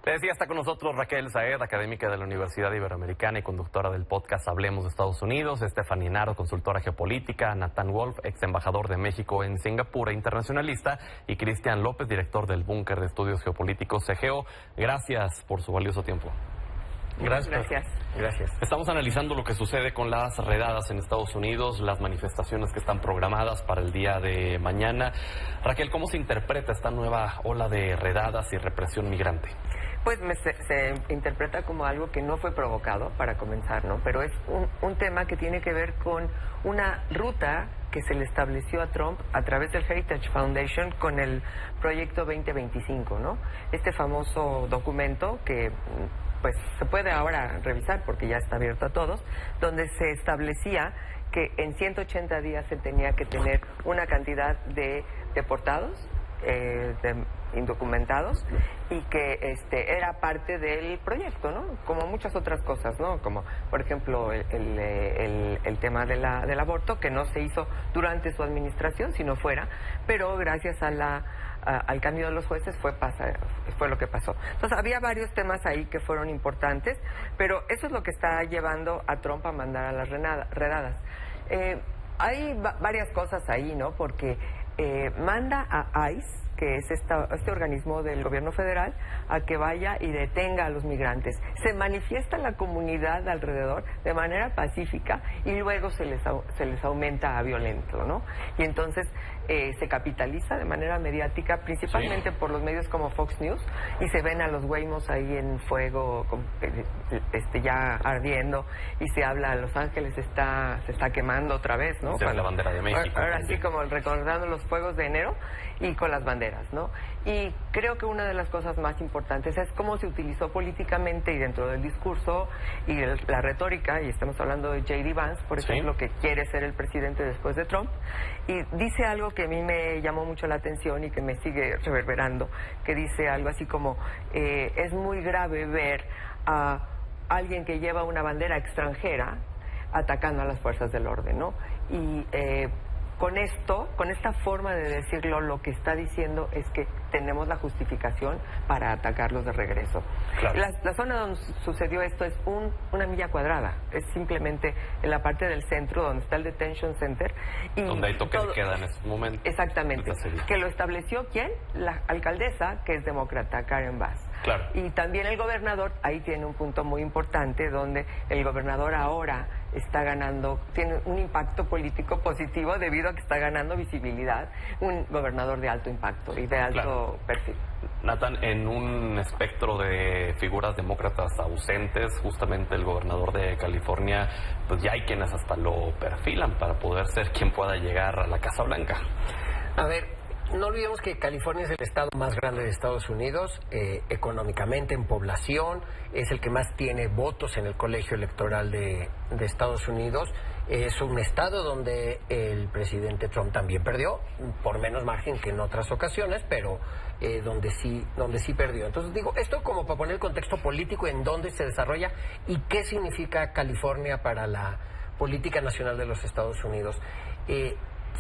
Te decía, está con nosotros Raquel Saed, académica de la Universidad Iberoamericana y conductora del podcast Hablemos de Estados Unidos, Stephanie Naro, consultora geopolítica, Nathan Wolf, ex embajador de México en Singapur e internacionalista, y Cristian López, director del Búnker de Estudios Geopolíticos CGEO. Gracias por su valioso tiempo. Gracias. Estamos analizando lo que sucede con las redadas en Estados Unidos, las manifestaciones que están programadas para el día de mañana. Raquel, ¿cómo se interpreta esta nueva ola de redadas y represión migrante? Pues se interpreta como algo que no fue provocado, para comenzar, ¿no? Pero es un tema que tiene que ver con una ruta que se le estableció a Trump a través del Heritage Foundation con el Proyecto 2025, ¿no? Este famoso documento que pues se puede ahora revisar porque ya está abierto a todos, donde se establecía que en 180 días se tenía que tener una cantidad de deportados, indocumentados, y que era parte del proyecto, ¿no? Como muchas otras cosas, ¿no? Como, por ejemplo, el tema del aborto, que no se hizo durante su administración, sino fuera, pero gracias a al cambio de los jueces fue lo que pasó. Entonces, había varios temas ahí que fueron importantes, pero eso es lo que está llevando a Trump a mandar a las redadas. Hay varias cosas ahí, ¿no? Porque manda a ICE, que es este organismo del gobierno federal, a que vaya y detenga a los migrantes. Se manifiesta la comunidad alrededor de manera pacífica y luego se les aumenta a violento, ¿no? Y entonces se capitaliza de manera mediática, principalmente por los medios como Fox News, y se ven a los Weymouths ahí en fuego, ya ardiendo, y se habla, Los Ángeles se está quemando otra vez, ¿no? La bandera de México. Ahora sí, como recordando los fuegos de enero, y con las banderas, ¿no? Y creo que una de las cosas más importantes es cómo se utilizó políticamente y dentro del discurso y la retórica, y estamos hablando de J.D. Vance, por ejemplo, que quiere ser el presidente después de Trump, y dice algo que a mí me llamó mucho la atención y que me sigue reverberando, que dice algo así como, es muy grave ver a alguien que lleva una bandera extranjera atacando a las fuerzas del orden, ¿no? Y con esta forma de decirlo, lo que está diciendo es que tenemos la justificación para atacarlos de regreso. Claro. La zona donde sucedió esto es una milla cuadrada, es simplemente en la parte del centro donde está el detention center. Y donde hay toque de queda en estos momentos. Exactamente. Que lo estableció, ¿quién? La alcaldesa, que es demócrata, Karen Bass. Claro. Y también el gobernador, ahí tiene un punto muy importante, donde el gobernador ahora está ganando, tiene un impacto político positivo debido a que está ganando visibilidad, un gobernador de alto impacto y de alto perfil. Nathan, en un espectro de figuras demócratas ausentes, justamente el gobernador de California, pues ya hay quienes hasta lo perfilan para poder ser quien pueda llegar a la Casa Blanca. A ver, no olvidemos que California es el estado más grande de Estados Unidos, económicamente, en población, es el que más tiene votos en el colegio electoral de Estados Unidos. Es un estado donde el presidente Trump también perdió, por menos margen que en otras ocasiones, pero donde sí perdió. Entonces digo, esto como para poner el contexto político en dónde se desarrolla y qué significa California para la política nacional de los Estados Unidos.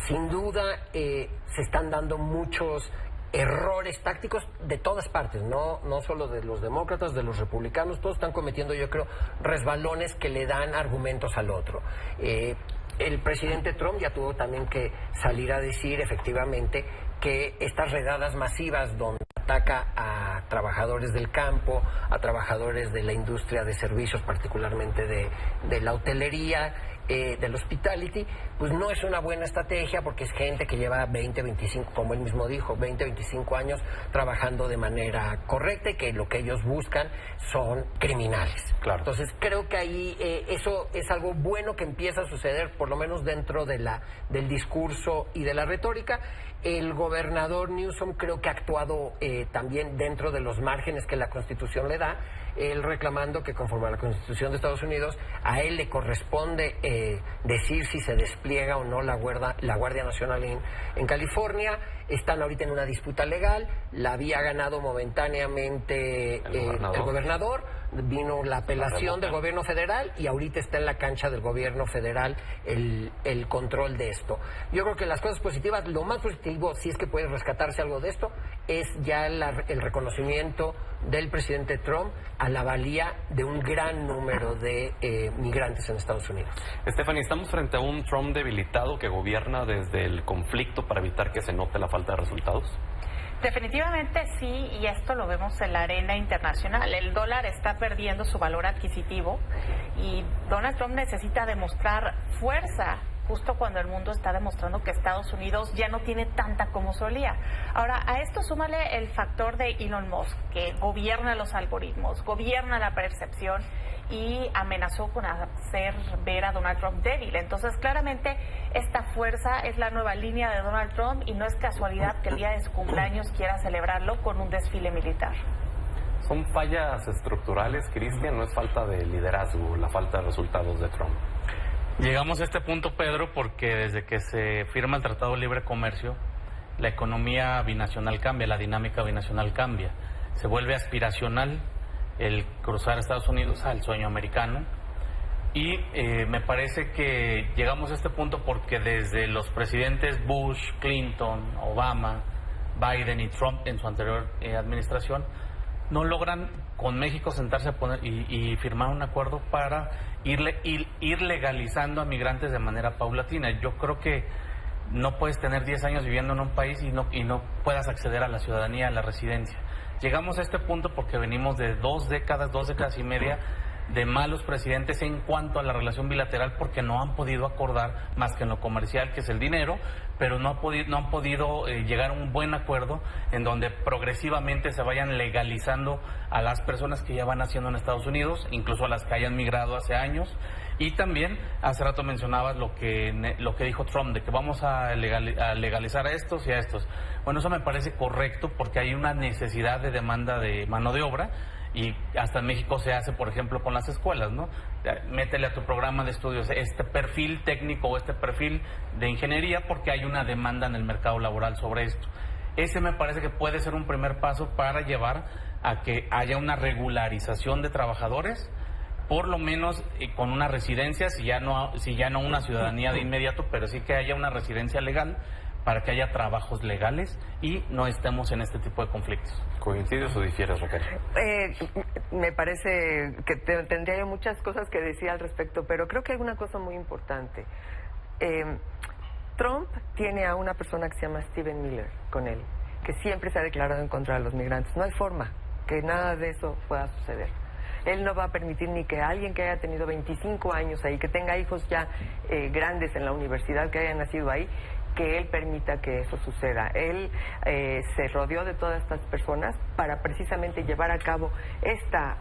Sin duda se están dando muchos errores tácticos de todas partes, no solo de los demócratas, de los republicanos, todos están cometiendo, yo creo, resbalones que le dan argumentos al otro. El presidente Trump ya tuvo también que salir a decir efectivamente que estas redadas masivas donde ataca a trabajadores del campo, a trabajadores de la industria de servicios, particularmente de la hotelería, del hospitality, pues no es una buena estrategia porque es gente que lleva 20, 25, como él mismo dijo, 20, 25 años trabajando de manera correcta y que lo que ellos buscan son criminales. Claro. Entonces creo que ahí eso es algo bueno que empieza a suceder, por lo menos dentro de del discurso y de la retórica. El gobernador Newsom creo que ha actuado también dentro de los márgenes que la Constitución le da, él reclamando que conforme a la Constitución de Estados Unidos a él le corresponde decir si se despliega o no la Guardia Nacional en California. Están ahorita en una disputa legal, la había ganado momentáneamente el gobernador, vino la apelación del gobierno federal y ahorita está en la cancha del gobierno federal el control de esto. Yo creo que las cosas positivas, lo más positivo, si es que puede rescatarse algo de esto, es ya el reconocimiento del presidente Trump a la valía de un gran número de migrantes en Estados Unidos. Stephanie, ¿estamos frente a un Trump debilitado que gobierna desde el conflicto para evitar que se note la falta de resultados? Definitivamente sí, y esto lo vemos en la arena internacional. El dólar está perdiendo su valor adquisitivo y Donald Trump necesita demostrar fuerza justo cuando el mundo está demostrando que Estados Unidos ya no tiene tanta como solía. Ahora, a esto súmale el factor de Elon Musk, que gobierna los algoritmos, gobierna la percepción y amenazó con hacer ver a Donald Trump débil. Entonces, claramente, esta fuerza es la nueva línea de Donald Trump y no es casualidad que el día de su cumpleaños quiera celebrarlo con un desfile militar. ¿Son fallas estructurales, Cristian? ¿No es falta de liderazgo, la falta de resultados de Trump? Llegamos a este punto, Pedro, porque desde que se firma el Tratado de Libre Comercio, la economía binacional cambia, la dinámica binacional cambia. Se vuelve aspiracional el cruzar Estados Unidos al sueño americano. Y me parece que llegamos a este punto porque desde los presidentes Bush, Clinton, Obama, Biden y Trump en su anterior administración, no logran con México sentarse a poner y firmar un acuerdo para ir legalizando a migrantes de manera paulatina. Yo creo que no puedes tener 10 años viviendo en un país y no puedas acceder a la ciudadanía, a la residencia. Llegamos a este punto porque venimos de 2 décadas y media de malos presidentes en cuanto a la relación bilateral, porque no han podido acordar más que en lo comercial, que es el dinero, pero no han podido llegar a un buen acuerdo en donde progresivamente se vayan legalizando a las personas que ya van haciendo en Estados Unidos, incluso a las que hayan migrado hace años. Y también, hace rato mencionabas lo que dijo Trump, de que vamos a legalizar a estos y a estos. Bueno, eso me parece correcto porque hay una necesidad de demanda de mano de obra. Y hasta en México se hace, por ejemplo, con las escuelas, ¿no? Métele a tu programa de estudios este perfil técnico o este perfil de ingeniería porque hay una demanda en el mercado laboral sobre esto. Ese me parece que puede ser un primer paso para llevar a que haya una regularización de trabajadores, por lo menos con una residencia, si ya no una ciudadanía de inmediato, pero sí que haya una residencia legal para que haya trabajos legales y no estemos en este tipo de conflictos. ¿Coincides o difieres, Raquel? Me parece que tendría yo muchas cosas que decir al respecto, pero creo que hay una cosa muy importante. Trump tiene a una persona que se llama Stephen Miller con él, que siempre se ha declarado en contra de los migrantes. No hay forma que nada de eso pueda suceder. Él no va a permitir ni que alguien que haya tenido 25 años ahí, que tenga hijos ya grandes en la universidad, que hayan nacido ahí, que él permita que eso suceda. Él se rodeó de todas estas personas para precisamente llevar a cabo esta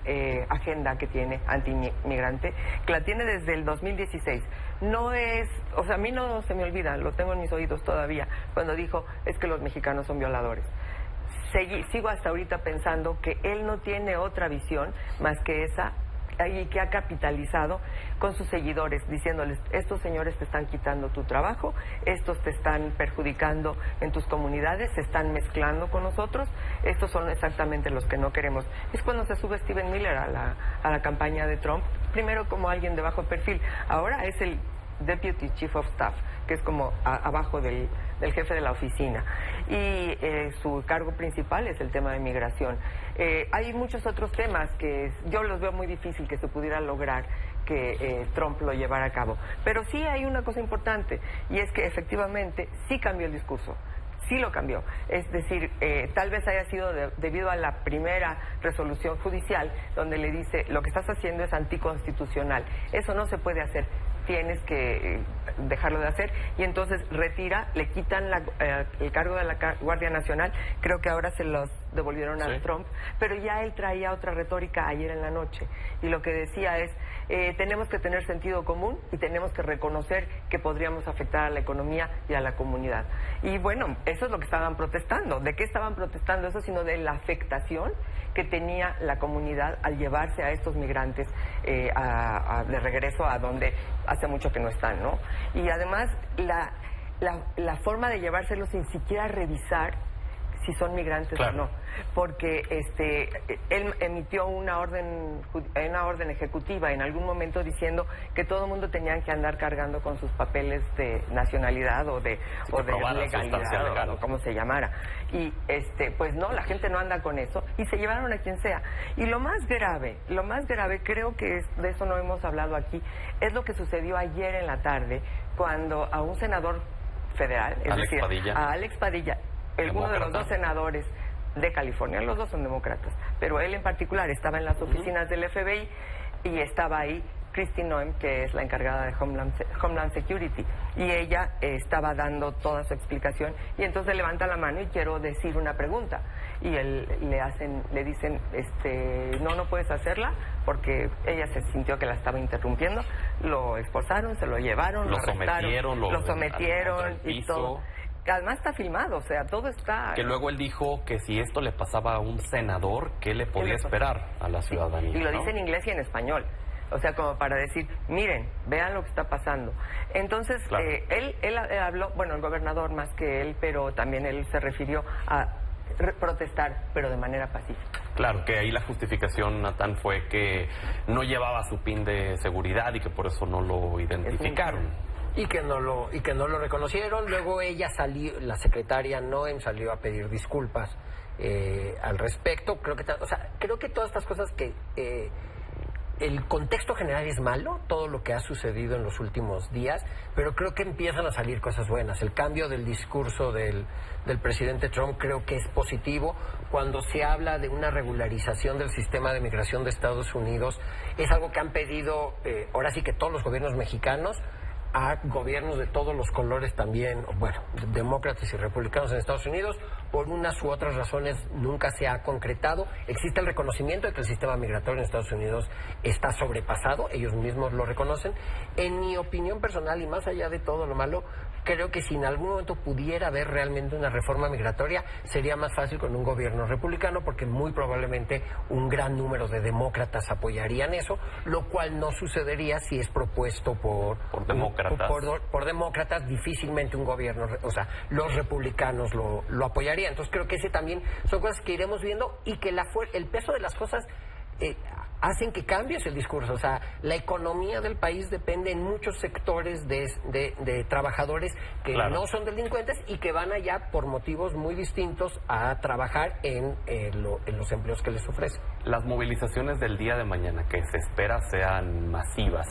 agenda que tiene antimigrante, que la tiene desde el 2016. No es, o sea, a mí no se me olvida, lo tengo en mis oídos todavía, cuando dijo, es que los mexicanos son violadores. Sigo hasta ahorita pensando que él no tiene otra visión más que esa, y que ha capitalizado con sus seguidores, diciéndoles, estos señores te están quitando tu trabajo, estos te están perjudicando en tus comunidades, se están mezclando con nosotros, estos son exactamente los que no queremos. Es cuando se sube Stephen Miller a la campaña de Trump, primero como alguien de bajo perfil, ahora es el Deputy Chief of Staff, que es como abajo del jefe de la oficina, y su cargo principal es el tema de migración. Hay muchos otros temas que yo los veo muy difícil que se pudiera lograr que Trump lo llevara a cabo, pero sí hay una cosa importante, y es que efectivamente sí cambió el discurso. Sí lo cambió, es decir, tal vez haya sido debido a la primera resolución judicial donde le dice, lo que estás haciendo es anticonstitucional, eso no se puede hacer, tienes que dejarlo de hacer, y entonces retira, le quitan el cargo de la Guardia Nacional, creo que ahora se los devolvieron a Trump, pero ya él traía otra retórica ayer en la noche, y lo que decía es, tenemos que tener sentido común y tenemos que reconocer que podríamos afectar a la economía y a la comunidad. Y bueno, eso es lo que estaban protestando. ¿De qué estaban protestando eso? Sino de la afectación que tenía la comunidad al llevarse a estos migrantes de regreso a donde hace mucho que no están, ¿no? Y además la forma de llevárselos sin siquiera revisar si son migrantes claro. o no, porque él emitió una orden ejecutiva en algún momento diciendo que todo el mundo tenía que andar cargando con sus papeles de nacionalidad o de legalidad o como se llamara, y pues no, la gente no anda con eso y se llevaron a quien sea. Y lo más grave, creo que de eso no hemos hablado aquí, es lo que sucedió ayer en la tarde cuando a un senador federal, es decir, a Alex Padilla, uno de los dos senadores de California, los dos son demócratas, pero él en particular estaba en las oficinas del FBI y estaba ahí Kristi Noem, que es la encargada de Homeland Security, y ella estaba dando toda su explicación, y entonces levanta la mano y quiero decir una pregunta, y le dicen, no puedes hacerla, porque ella se sintió que la estaba interrumpiendo, lo esposaron, se lo llevaron, lo sometieron y todo. Además está filmado, o sea, todo está... Que luego él dijo que si esto le pasaba a un senador, ¿qué le podía esperar a la ciudadanía? Sí, y lo dice en inglés y en español. O sea, como para decir, miren, vean lo que está pasando. Entonces, claro. Él habló, bueno, el gobernador más que él, pero también él se refirió a protestar, pero de manera pacífica. Claro, que ahí la justificación, Natán, fue que no llevaba su PIN de seguridad y que por eso no lo identificaron. Y que no lo reconocieron. Luego ella salió, la secretaria Noem salió a pedir disculpas al respecto. Creo que todas estas cosas que... el contexto general es malo, todo lo que ha sucedido en los últimos días, pero creo que empiezan a salir cosas buenas. El cambio del discurso del presidente Trump creo que es positivo. Cuando se habla de una regularización del sistema de migración de Estados Unidos, es algo que han pedido, ahora sí que todos los gobiernos mexicanos, a gobiernos de todos los colores también, bueno, demócratas y republicanos en Estados Unidos. Por unas u otras razones nunca se ha concretado. Existe el reconocimiento de que el sistema migratorio en Estados Unidos está sobrepasado, ellos mismos lo reconocen. En mi opinión personal, y más allá de todo lo malo, creo que si en algún momento pudiera haber realmente una reforma migratoria, sería más fácil con un gobierno republicano, porque muy probablemente un gran número de demócratas apoyarían eso, lo cual no sucedería si es propuesto por demócratas. Por demócratas. Difícilmente un gobierno, o sea, los republicanos lo apoyarían. Entonces creo que ese también son cosas que iremos viendo, y que el peso de las cosas hacen que cambies el discurso. O sea, la economía del país depende en muchos sectores de trabajadores que claro. no son delincuentes y que van allá por motivos muy distintos a trabajar en los empleos que les ofrecen. Las movilizaciones del día de mañana, que se espera sean masivas,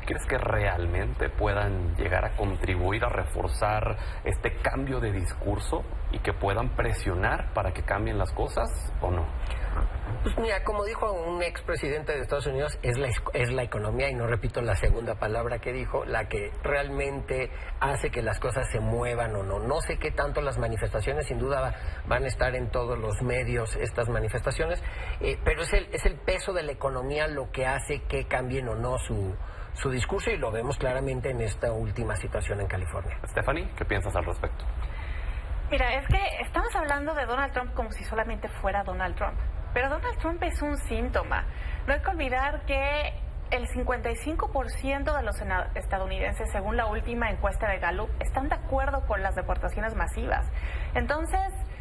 ¿crees que realmente puedan llegar a contribuir a reforzar este cambio de discurso y que puedan presionar para que cambien las cosas o no? Pues mira, como dijo un expresidente de Estados Unidos, es la economía, y no repito la segunda palabra que dijo, la que realmente hace que las cosas se muevan o no. No sé qué tanto las manifestaciones, sin duda van a estar en todos los medios estas manifestaciones, pero es el peso de la economía lo que hace que cambien o no su discurso, y lo vemos claramente en esta última situación en California. Stephanie, ¿qué piensas al respecto? Mira, es que estamos hablando de Donald Trump como si solamente fuera Donald Trump, pero Donald Trump es un síntoma. No hay que olvidar que el 55% de los estadounidenses, según la última encuesta de Gallup, están de acuerdo con las deportaciones masivas. Entonces,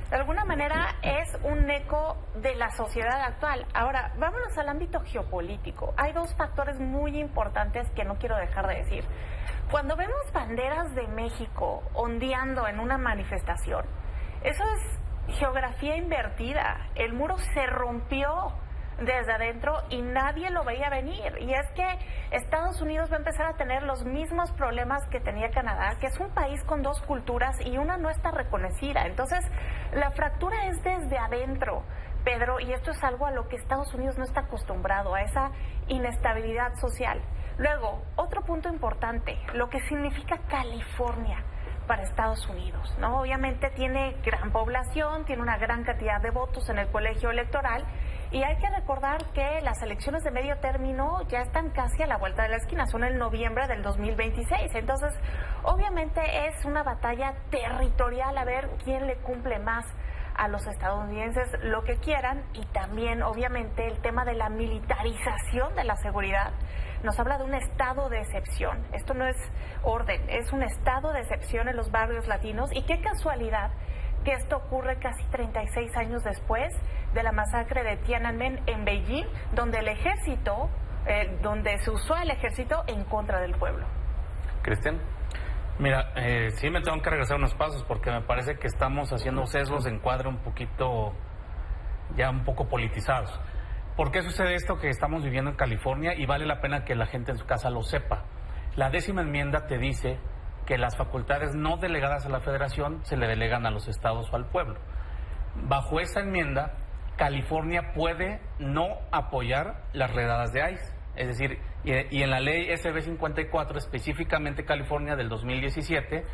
de alguna manera es un eco de la sociedad actual. Ahora, vámonos al ámbito geopolítico. Hay dos factores muy importantes que no quiero dejar de decir. Cuando vemos banderas de México ondeando en una manifestación, eso es geografía invertida. El muro se rompió desde adentro y nadie lo veía venir. Y es que Estados Unidos va a empezar a tener los mismos problemas que tenía Canadá, que es un país con dos culturas y una no está reconocida. Entonces, la fractura es desde adentro, Pedro, y esto es algo a lo que Estados Unidos no está acostumbrado, a esa inestabilidad social. Luego, otro punto importante, lo que significa California para Estados Unidos, ¿no? Obviamente tiene gran población, tiene una gran cantidad de votos en el colegio electoral, y hay que recordar que las elecciones de medio término ya están casi a la vuelta de la esquina, son en noviembre del 2026. Entonces, obviamente es una batalla territorial a ver quién le cumple más a los estadounidenses lo que quieran, y también, obviamente, el tema de la militarización de la seguridad. Nos habla de un estado de excepción. Esto no es orden, es un estado de excepción en los barrios latinos, y qué casualidad que esto ocurre casi 36 años después de la masacre de Tiananmen en Beijing, donde el ejército, donde se usó el ejército en contra del pueblo. Cristian. Mira, sí me tengo que regresar unos pasos porque me parece que estamos haciendo sesgos de encuadre un poquito, ya un poco politizados. ¿Por qué sucede esto que estamos viviendo en California? Y vale la pena que la gente en su casa lo sepa. La 10ª enmienda te dice que las facultades no delegadas a la Federación se le delegan a los estados o al pueblo. Bajo esa enmienda, California puede no apoyar las redadas de ICE. Es decir, y en la ley SB 54, específicamente California del 2017,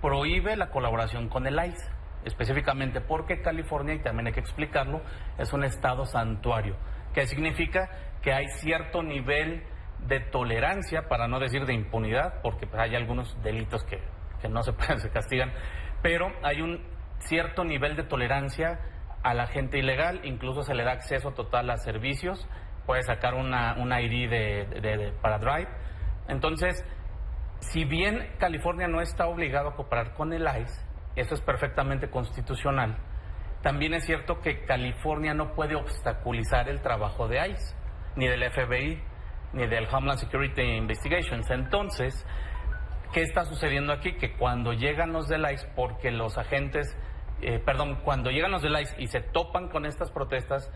prohíbe la colaboración con el ICE. Específicamente porque California, y también hay que explicarlo, es un estado santuario. ¿Qué significa? Que hay cierto nivel de tolerancia, para no decir de impunidad, porque pues, hay algunos delitos que no se castigan, pero hay un cierto nivel de tolerancia a la gente ilegal, incluso se le da acceso total a servicios, puede sacar una ID para Drive. Entonces, si bien California no está obligado a cooperar con el ICE, eso es perfectamente constitucional, también es cierto que California no puede obstaculizar el trabajo de ICE, ni del FBI, ni del Homeland Security Investigations. Entonces, ¿qué está sucediendo aquí? Que cuando llegan los del ICE, porque los agentes, cuando llegan los del ICE y se topan con estas protestas,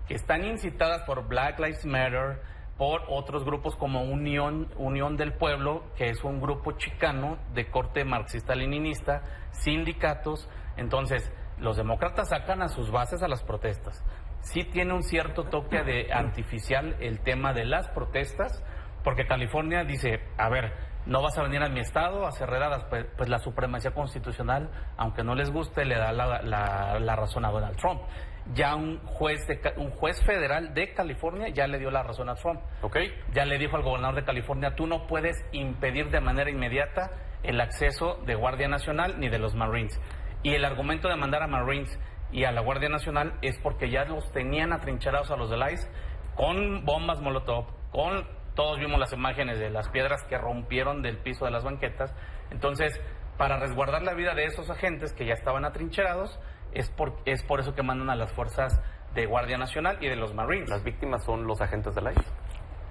que están incitadas por Black Lives Matter, por otros grupos como Unión del Pueblo, que es un grupo chicano de corte marxista-leninista, sindicatos. Entonces, los demócratas sacan a sus bases a las protestas. Sí tiene un cierto toque de artificial el tema de las protestas, porque California dice, a ver, no vas a venir a mi estado a hacer redadas, pues la supremacía constitucional, aunque no les guste, le da la razón a Donald Trump. Ya un juez federal de California ya le dio la razón a Trump. Okay. Ya le dijo al gobernador de California, tú no puedes impedir de manera inmediata el acceso de Guardia Nacional ni de los Marines. Y el argumento de mandar a Marines y a la Guardia Nacional es porque ya los tenían atrincherados a los del ICE con bombas Molotov, todos vimos las imágenes de las piedras que rompieron del piso de las banquetas. Entonces, para resguardar la vida de esos agentes que ya estaban atrincherados, es por eso que mandan a las fuerzas de Guardia Nacional y de los Marines. ¿Las víctimas son los agentes del ICE?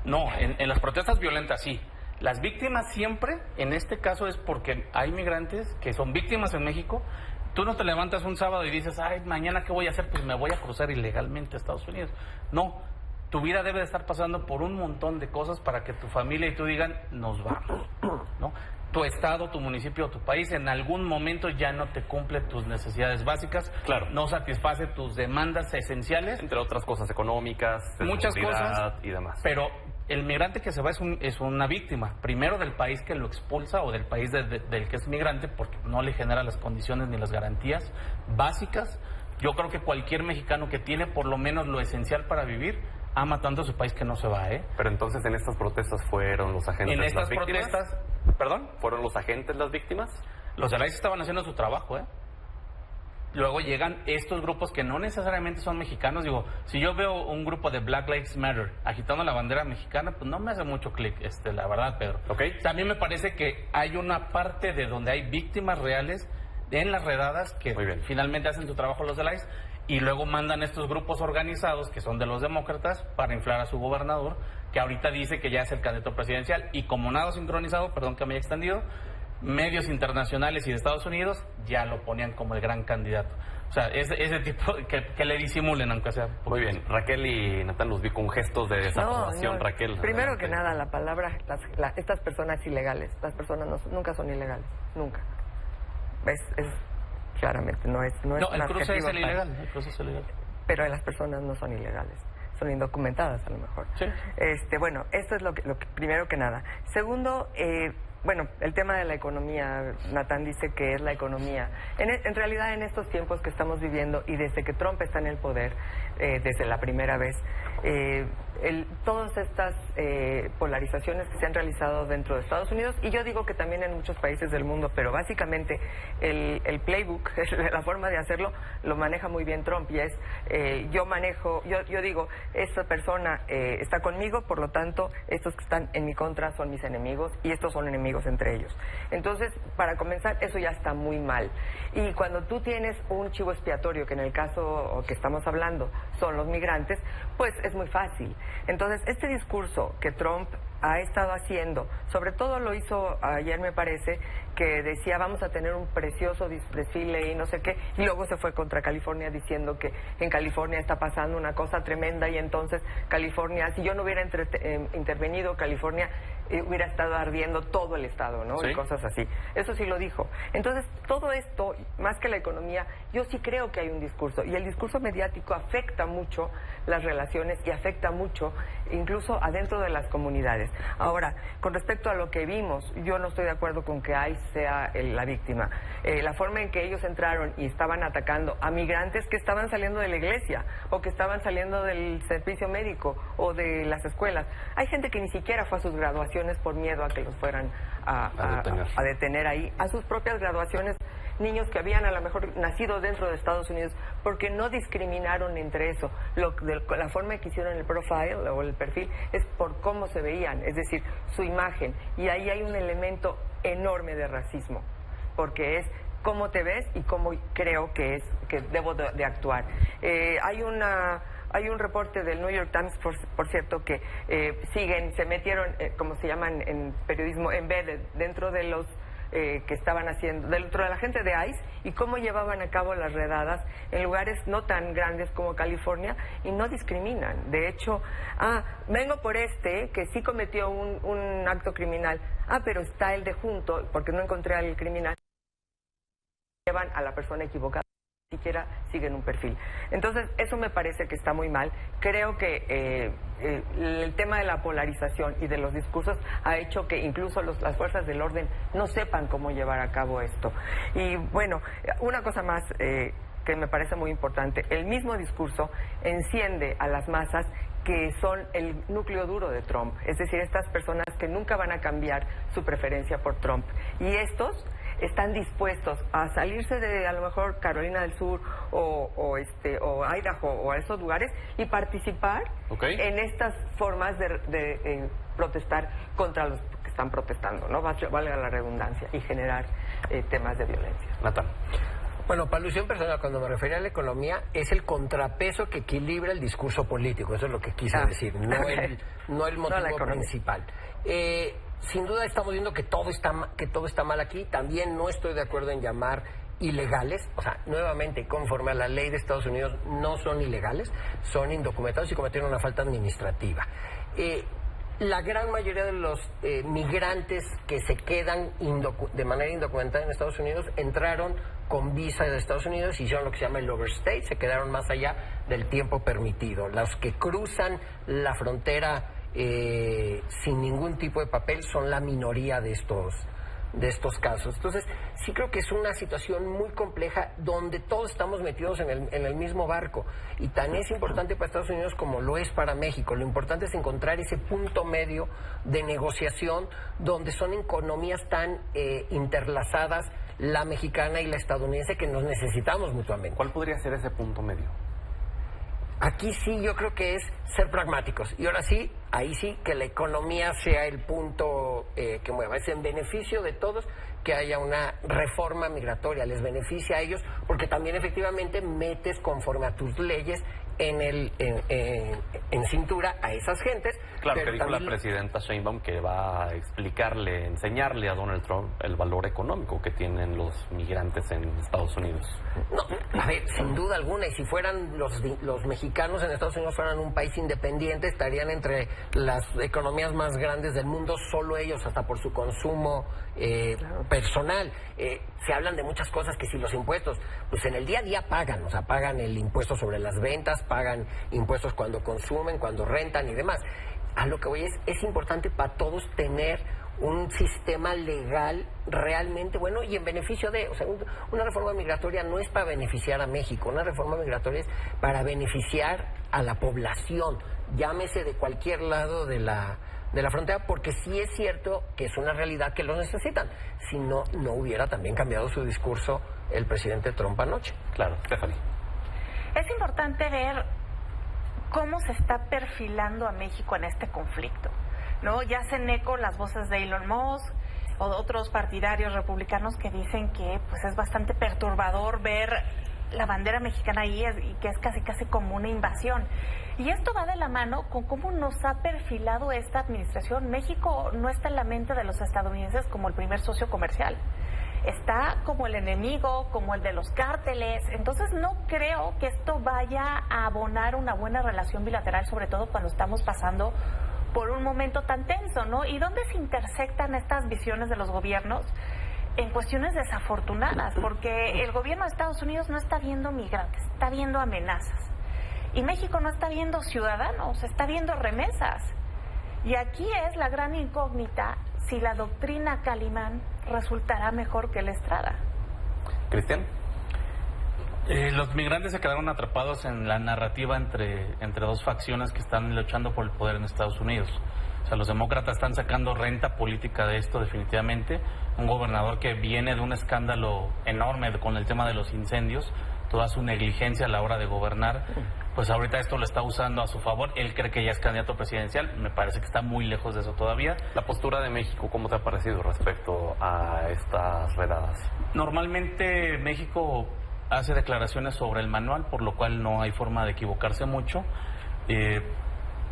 No, en las protestas violentas sí. Las víctimas siempre, en este caso, es porque hay migrantes que son víctimas en México. Tú no te levantas un sábado y dices, ay, mañana ¿qué voy a hacer? Pues me voy a cruzar ilegalmente a Estados Unidos. No, tu vida debe de estar pasando por un montón de cosas para que tu familia y tú digan, nos vamos, ¿no? Tu estado, tu municipio, tu país en algún momento ya no te cumple tus necesidades básicas, claro, no satisface tus demandas esenciales, entre otras cosas económicas, muchas cosas y demás. Pero el migrante que se va es una víctima, primero del país que lo expulsa o del país del que es migrante, porque no le genera las condiciones ni las garantías básicas. Yo creo que cualquier mexicano que tiene por lo menos lo esencial para vivir ama tanto a su país que no se va, ¿eh? Pero entonces en estas protestas fueron los agentes en estas las víctimas. Protestas, ¿perdón? ¿Fueron los agentes las víctimas? Los de la ICE estaban haciendo su trabajo, ¿eh? Luego llegan estos grupos que no necesariamente son mexicanos. Digo, si yo veo un grupo de Black Lives Matter agitando la bandera mexicana, pues no me hace mucho clic, la verdad, Pedro. Okay. También me parece que hay una parte de donde hay víctimas reales en las redadas que finalmente hacen su trabajo los de la ICE y luego mandan estos grupos organizados que son de los demócratas para inflar a su gobernador, que ahorita dice que ya es el candidato presidencial, y como nada sincronizado, perdón que me haya extendido, medios internacionales y de Estados Unidos ya lo ponían como el gran candidato. O sea, ese tipo que le disimulen, aunque sea. Muy bien. Raquel y Natán los vi con gestos de desaprobación. No. Raquel. Primero adelante. que nada, la palabra, estas personas ilegales, las personas nunca son ilegales, nunca. Es claramente, no es el cruce es el ilegal, el cruce es ilegal. Pero las personas no son ilegales, son indocumentadas a lo mejor. Sí. Bueno, esto es lo que primero que nada. Segundo, bueno, el tema de la economía, Natán dice que es la economía. En realidad, en estos tiempos que estamos viviendo y desde que Trump está en el poder, desde la primera vez, todas estas polarizaciones que se han realizado dentro de Estados Unidos, y yo digo que también en muchos países del mundo, pero básicamente el playbook, la forma de hacerlo, lo maneja muy bien Trump, y es, yo digo, esta persona está conmigo, por lo tanto, estos que están en mi contra son mis enemigos, y estos son enemigos amigos entre ellos. Entonces, para comenzar, eso ya está muy mal. Y cuando tú tienes un chivo expiatorio, que en el caso que estamos hablando son los migrantes, pues es muy fácil. Entonces, este discurso que Trump ha estado haciendo, sobre todo lo hizo ayer, me parece, que decía vamos a tener un precioso desfile y no sé qué, y luego se fue contra California diciendo que en California está pasando una cosa tremenda y entonces California, si yo no hubiera intervenido, California hubiera estado ardiendo todo el estado, ¿no? ¿Sí? Y cosas así. Eso sí lo dijo. Entonces, todo esto, más que la economía, yo sí creo que hay un discurso, y el discurso mediático afecta mucho las relaciones y afecta mucho incluso adentro de las comunidades. Ahora, con respecto a lo que vimos, yo no estoy de acuerdo con que ICE sea la víctima. La forma en que ellos entraron y estaban atacando a migrantes que estaban saliendo de la iglesia o que estaban saliendo del servicio médico o de las escuelas. Hay gente que ni siquiera fue a sus graduaciones por miedo a que los fueran a detener ahí, a sus propias graduaciones, niños que habían a lo mejor nacido dentro de Estados Unidos, porque no discriminaron entre eso. La forma en que hicieron el profile o el perfil es por cómo se veían, es decir, su imagen, y ahí hay un elemento enorme de racismo, porque es cómo te ves y cómo creo que debo de actuar. Hay un reporte del New York Times, por cierto, que se metieron, como se llaman en periodismo, embedded, dentro de los que estaban haciendo, dentro de la gente de ICE, y cómo llevaban a cabo las redadas en lugares no tan grandes como California, y no discriminan. De hecho, vengo por que sí cometió un acto criminal, pero está el de junto, porque no encontré al criminal, llevan a la persona equivocada, ni siquiera siguen un perfil. Entonces, eso me parece que está muy mal. Creo que el tema de la polarización y de los discursos ha hecho que incluso las fuerzas del orden no sepan cómo llevar a cabo esto. Y bueno, una cosa más que me parece muy importante, el mismo discurso enciende a las masas que son el núcleo duro de Trump, es decir, estas personas que nunca van a cambiar su preferencia por Trump. Y estos están dispuestos a salirse de a lo mejor Carolina del Sur o Idaho o a esos lugares y participar en estas formas de protestar contra los que están protestando, ¿no? Valga la redundancia, y generar temas de violencia. Natán. Bueno, para alusión personal, cuando me refería a la economía, es el contrapeso que equilibra el discurso político. Eso es lo que quise decir, no el motivo principal. Sin duda estamos viendo que todo está mal aquí. También no estoy de acuerdo en llamar ilegales, o sea, nuevamente, conforme a la ley de Estados Unidos, no son ilegales, son indocumentados y cometieron una falta administrativa. La gran mayoría de los migrantes que se quedan de manera indocumentada en Estados Unidos entraron con visa de Estados Unidos y hicieron lo que se llama el overstay, se quedaron más allá del tiempo permitido. Los que cruzan la frontera sin ningún tipo de papel son la minoría de estos casos. Entonces, sí creo que es una situación muy compleja donde todos estamos metidos en el mismo barco, y tan es importante para Estados Unidos como lo es para México. Lo importante es encontrar ese punto medio de negociación donde son economías tan interlazadas, la mexicana y la estadounidense, que nos necesitamos mutuamente. ¿Cuál podría ser ese punto medio? Aquí sí yo creo que es ser pragmáticos, y ahora sí, ahí sí que la economía sea el punto que mueva. Es en beneficio de todos que haya una reforma migratoria, les beneficia a ellos, porque también efectivamente metes conforme a tus leyes en cintura a esas gentes. Claro, que dijo la presidenta Sheinbaum que va a enseñarle a Donald Trump el valor económico que tienen los migrantes en Estados Unidos. No, a ver, sin duda alguna, y si fueran los mexicanos en Estados Unidos fueran un país independiente, estarían entre las economías más grandes del mundo, solo ellos, hasta por su consumo personal. Se hablan de muchas cosas, que si los impuestos, pues en el día a día pagan, o sea, pagan el impuesto sobre las ventas, pagan impuestos cuando consumen, cuando rentan y demás. A lo que voy es importante para todos tener un sistema legal realmente bueno y en beneficio de, o sea, una reforma migratoria no es para beneficiar a México, una reforma migratoria es para beneficiar a la población, llámese de cualquier lado de la frontera, porque sí es cierto que es una realidad que lo necesitan. Si no, no hubiera también cambiado su discurso el presidente Trump anoche. Claro, Stephanie. Es importante ver cómo se está perfilando a México en este conflicto, ¿no? Ya hacen eco las voces de Elon Musk, o de otros partidarios republicanos que dicen que pues es bastante perturbador ver la bandera mexicana ahí y que es casi como una invasión. Y esto va de la mano con cómo nos ha perfilado esta administración. México no está en la mente de los estadounidenses como el primer socio comercial. Está como el enemigo, como el de los cárteles. Entonces no creo que esto vaya a abonar una buena relación bilateral, sobre todo cuando estamos pasando por un momento tan tenso, ¿no? ¿Y dónde se intersectan estas visiones de los gobiernos? En cuestiones desafortunadas, porque el gobierno de Estados Unidos no está viendo migrantes, está viendo amenazas. Y México no está viendo ciudadanos, está viendo remesas. Y aquí es la gran incógnita si la doctrina Calimán resultará mejor que la Estrada. Cristian. Los migrantes se quedaron atrapados en la narrativa entre dos facciones que están luchando por el poder en Estados Unidos. O sea, los demócratas están sacando renta política de esto definitivamente. Un gobernador que viene de un escándalo enorme con el tema de los incendios, toda su negligencia a la hora de gobernar, pues ahorita esto lo está usando a su favor. Él cree que ya es candidato presidencial, me parece que está muy lejos de eso todavía. La postura de México, ¿cómo te ha parecido respecto a estas redadas? Normalmente México hace declaraciones sobre el manual, por lo cual no hay forma de equivocarse mucho.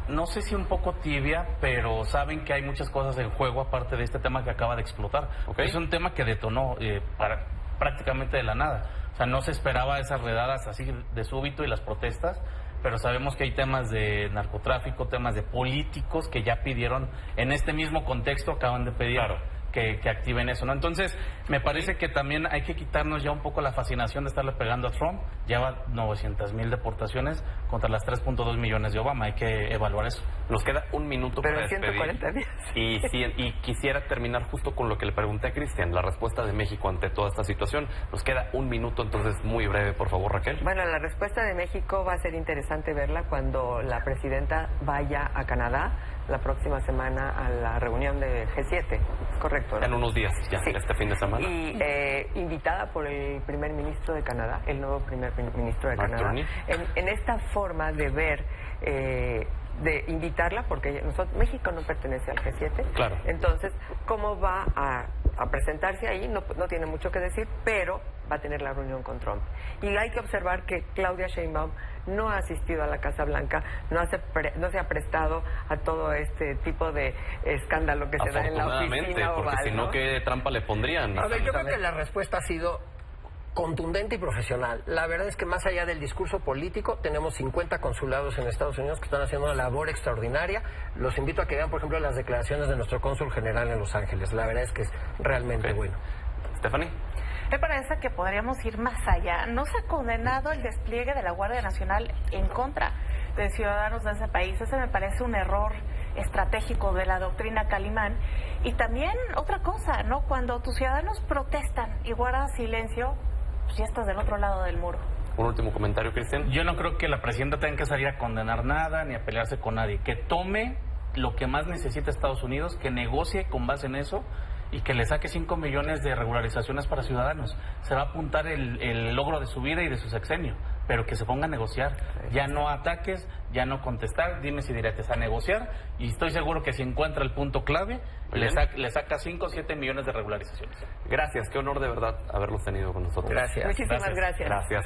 No sé si un poco tibia, pero saben que hay muchas cosas en juego aparte de este tema que acaba de explotar. Okay. Es un tema que detonó prácticamente de la nada. O sea, no se esperaba esas redadas así de súbito y las protestas, pero sabemos que hay temas de narcotráfico, temas de políticos que ya pidieron, en este mismo contexto acaban de pedir que activen eso, ¿no? Entonces, me parece que también hay que quitarnos ya un poco la fascinación de estarle pegando a Trump. Lleva 900,000 deportaciones contra las 3.2 millones de Obama. Hay que evaluar eso. Nos queda un minuto pero para despedir. 140 días. Y quisiera terminar justo con lo que le pregunté a Cristian, la respuesta de México ante toda esta situación. Nos queda un minuto, entonces muy breve, por favor, Raquel. Bueno, la respuesta de México va a ser interesante verla cuando la presidenta vaya a Canadá la próxima semana a la reunión de G7. Es correcto, ¿no? En unos días, ya, sí. Este fin de semana. Y invitada por el primer ministro de Canadá, el nuevo primer ministro de Canadá, en esta forma de ver, de invitarla, porque México no pertenece al G7. Claro. Entonces, ¿cómo va a presentarse ahí? No tiene mucho que decir, pero va a tener la reunión con Trump. Y hay que observar que Claudia Sheinbaum no ha asistido a la Casa Blanca, no se ha prestado a todo este tipo de escándalo que se da en la oficina oval, porque si no, ¿qué trampa le pondrían? A ver, yo creo que la respuesta ha sido contundente y profesional. La verdad es que más allá del discurso político, tenemos 50 consulados en Estados Unidos que están haciendo una labor extraordinaria. Los invito a que vean, por ejemplo, las declaraciones de nuestro cónsul general en Los Ángeles. La verdad es que es realmente bueno. Stephanie. Me parece que podríamos ir más allá. No se ha condenado el despliegue de la Guardia Nacional en contra de ciudadanos de ese país. Ese me parece un error estratégico de la doctrina Calimán. Y también otra cosa, ¿no? Cuando tus ciudadanos protestan y guardan silencio, pues ya estás del otro lado del muro. Un último comentario, Cristian. Yo no creo que la presidenta tenga que salir a condenar nada ni a pelearse con nadie. Que tome lo que más necesita Estados Unidos, que negocie con base en eso y que le saque 5 millones de regularizaciones para ciudadanos. Se va a apuntar el logro de su vida y de su sexenio, pero que se ponga a negociar. Ya no ataques, ya no contestar, dimes y diretes, a negociar, y estoy seguro que si encuentra el punto clave, le saca 5 o 7 millones de regularizaciones. Gracias, qué honor de verdad haberlos tenido con nosotros. Gracias. Muchísimas gracias. Gracias.